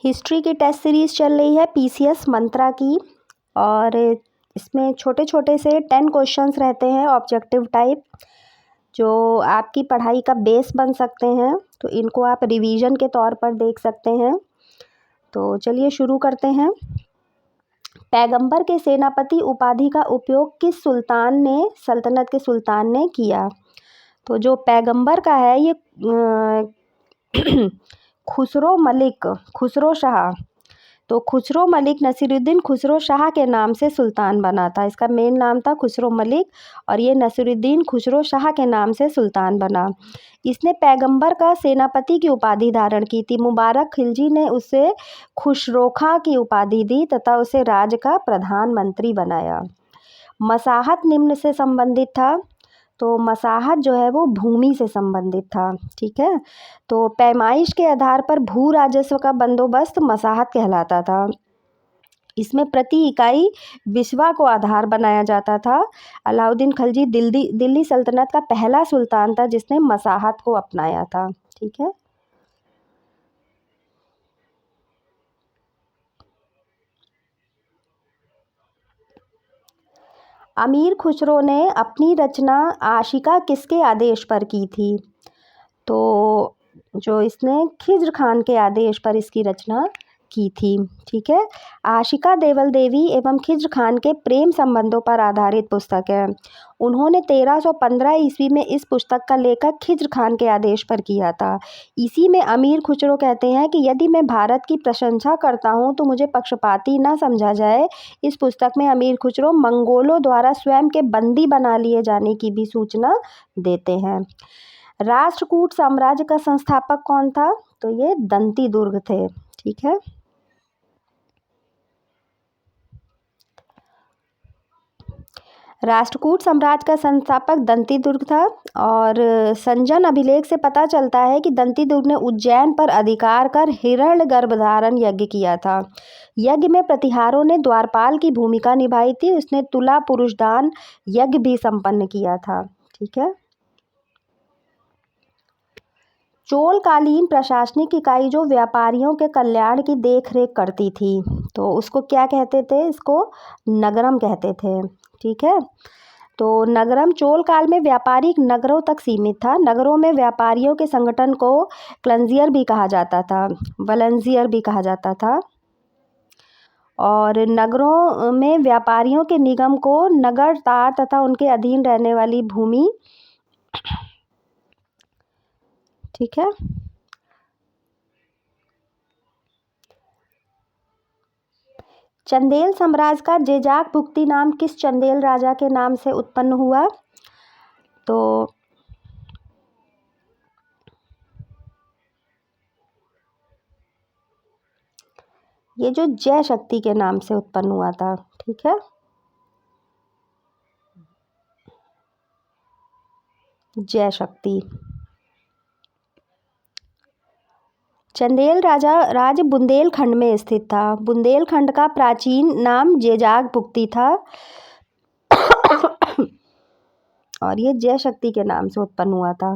History की test series चल रही है पीसीएस मंत्रा की। और इसमें छोटे छोटे से 10 क्वेश्चंस रहते हैं ऑब्जेक्टिव टाइप, जो आपकी पढ़ाई का बेस बन सकते हैं। तो इनको आप रिवीजन के तौर पर देख सकते हैं। तो चलिए शुरू करते हैं। पैगंबर के सेनापति उपाधि का उपयोग किस सुल्तान ने, सल्तनत के सुल्तान ने किया? तो जो पैगंबर का है ये खुसरो मलिक, खुसरो शाह। तो खुसरो मलिक नसीरुद्दीन खुसरो शाह के नाम से सुल्तान बना था। इसका मेन नाम था खुसरो मलिक और ये नसीरुद्दीन खुसरो शाह के नाम से सुल्तान बना। इसने पैगंबर का सेनापति की उपाधि धारण की थी। मुबारक खिलजी ने उसे खुशरोखा की उपाधि दी तथा उसे राज्य का प्रधानमंत्री बनाया। मसाहत निम्न से संबंधित था। तो मसाहत जो है वो भूमि से संबंधित था। ठीक है। तो पैमाइश के आधार पर भू राजस्व का बंदोबस्त मसाहत कहलाता था। इसमें प्रति इकाई बिस्वा को आधार बनाया जाता था। अलाउद्दीन खिलजी दिल्ली सल्तनत का पहला सुल्तान था जिसने मसाहत को अपनाया था। ठीक है। अमीर खुसरो ने अपनी रचना आशिका किसके आदेश पर की थी? तो जो इसने खिज्र खान के आदेश पर इसकी रचना की थी। ठीक है। आशिका देवल देवी एवं खिज्र खान के प्रेम संबंधों पर आधारित पुस्तक है। उन्होंने 1315 ईस्वी में इस पुस्तक का लेखक खिज्र खान के आदेश पर किया था। इसी में अमीर खुसरो कहते हैं कि यदि मैं भारत की प्रशंसा करता हूं तो मुझे पक्षपाती न समझा जाए। इस पुस्तक में अमीर खुसरो मंगोलों द्वारा स्वयं के बंदी बना लिए जाने की भी सूचना देते हैं। राष्ट्रकूट साम्राज्य का संस्थापक कौन था? तो ये दंती दुर्ग थे। ठीक है। राष्ट्रकूट साम्राज्य का संस्थापक दंती दुर्ग था। और संजन अभिलेख से पता चलता है कि दंती दुर्ग ने उज्जैन पर अधिकार कर हिरण्य गर्भधारण यज्ञ किया था। यज्ञ में प्रतिहारों ने द्वारपाल की भूमिका निभाई थी। उसने तुला पुरुषदान यज्ञ भी संपन्न किया था। ठीक है। चोलकालीन प्रशासनिक इकाई जो व्यापारियों के कल्याण की देखरेख करती थी तो उसको क्या कहते थे? इसको नगरम कहते थे। ठीक है। तो नगरम चोल काल में व्यापारिक नगरों तक सीमित था। नगरों में व्यापारियों के संगठन को क्लंजियर भी कहा जाता था, वलंजियर भी कहा जाता था। और नगरों में व्यापारियों के निगम को नगर तार तथा उनके अधीन रहने वाली भूमि। ठीक है। चंदेल साम्राज्य का जेजाक भुक्ति नाम किस चंदेल राजा के नाम से उत्पन्न हुआ? तो ये जो जय शक्ति के नाम से उत्पन्न हुआ था। ठीक है। जय शक्ति। चंदेल राज बुंदेलखंड में स्थित था। बुंदेलखंड का प्राचीन नाम जेजाक भुक्ति था और ये जय शक्ति के नाम से उत्पन्न हुआ था।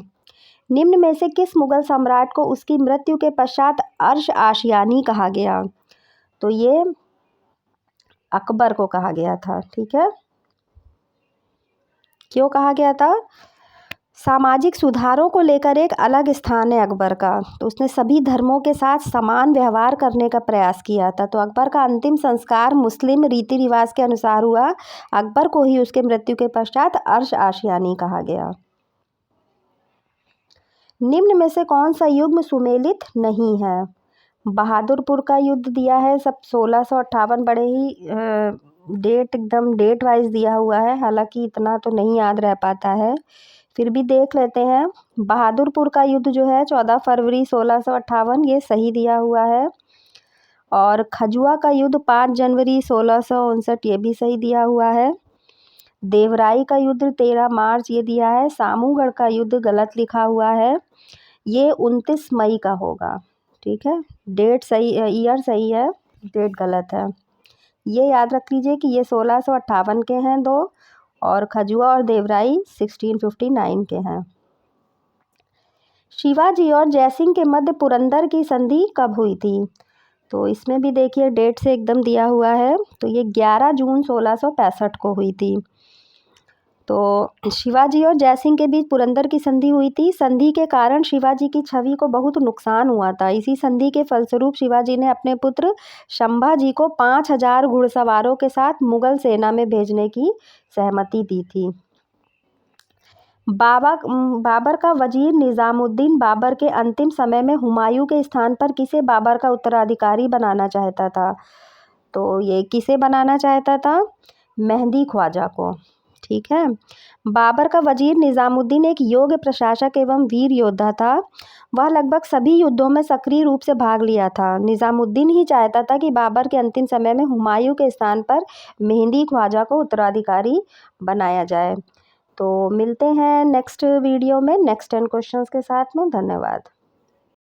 निम्न में से किस मुगल सम्राट को उसकी मृत्यु के पश्चात अर्श आशियानी कहा गया? तो ये अकबर को कहा गया था। ठीक है। क्यों कहा गया था? सामाजिक सुधारों को लेकर एक अलग स्थान है अकबर का। तो उसने सभी धर्मों के साथ समान व्यवहार करने का प्रयास किया था। तो अकबर का अंतिम संस्कार मुस्लिम रीति रिवाज के अनुसार हुआ। अकबर को ही उसके मृत्यु के पश्चात अर्श आशियानी कहा गया। निम्न में से कौन सा युग्म सुमेलित नहीं है? बहादुरपुर का युद्ध दिया है सब 1658। बड़े ही डेट एकदम डेट वाइज दिया हुआ है, हालांकि इतना तो नहीं याद रह पाता है, फिर भी देख लेते हैं। बहादुरपुर का युद्ध जो है 14 फरवरी 1658, ये सही दिया हुआ है। और खजुआ का युद्ध 5 जनवरी 1659, ये भी सही दिया हुआ है। देवराई का युद्ध 13 मार्च, ये दिया है। सामूगढ़ का युद्ध गलत लिखा हुआ है, ये 29 मई का होगा। ठीक है। डेट सही, ईयर सही है, डेट गलत है। ये याद रख लीजिए कि ये 1658 के हैं दो, और खजुआ और देवराई 1659 के हैं। शिवाजी और जयसिंह के मध्य पुरंदर की संधि कब हुई थी? तो इसमें भी देखिए डेट से एकदम दिया हुआ है, तो ये 11 जून 1665 को हुई थी। तो शिवाजी और जयसिंह के बीच पुरंदर की संधि हुई थी। संधि के कारण शिवाजी की छवि को बहुत नुकसान हुआ था। इसी संधि के फलस्वरूप शिवाजी ने अपने पुत्र संभाजी को 5000 घुड़सवारों के साथ मुगल सेना में भेजने की सहमति दी थी। बाबर का वजीर निज़ामुद्दीन बाबर के अंतिम समय में हुमायूं के स्थान पर किसे बाबर का उत्तराधिकारी बनाना चाहता था? तो ये किसे बनाना चाहता था? मेहंदी ख्वाजा को। ठीक है। बाबर का वजीर निज़ामुद्दीन एक योग्य प्रशासक एवं वीर योद्धा था। वह लगभग सभी युद्धों में सक्रिय रूप से भाग लिया था। निज़ामुद्दीन ही चाहता था कि बाबर के अंतिम समय में हुमायूं के स्थान पर मेहंदी ख्वाजा को उत्तराधिकारी बनाया जाए। तो मिलते हैं नेक्स्ट वीडियो में नेक्स्ट 10 क्वेश्चंस के साथ में। धन्यवाद।